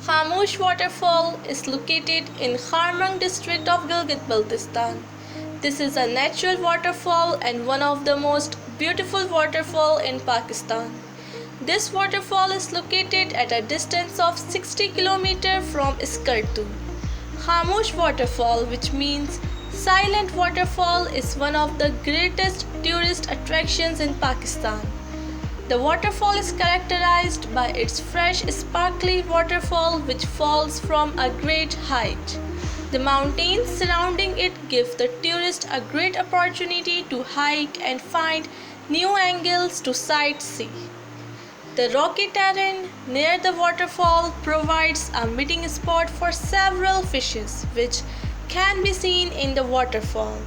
Khamosh Waterfall is located in Kharmang district of Baltistan. This is a natural waterfall and one of the most beautiful waterfall in Pakistan. This waterfall is located at a distance of 60 km from Skardu. Khamosh Waterfall, which means silent waterfall, is one of the greatest tourist attractions in Pakistan. The waterfall is characterized by its fresh, sparkly waterfall which falls from a great height. The mountains surrounding it give the tourist a great opportunity to hike and find new angles to sightsee. The rocky terrain near the waterfall provides a meeting spot for several fishes which can be seen in the waterfall.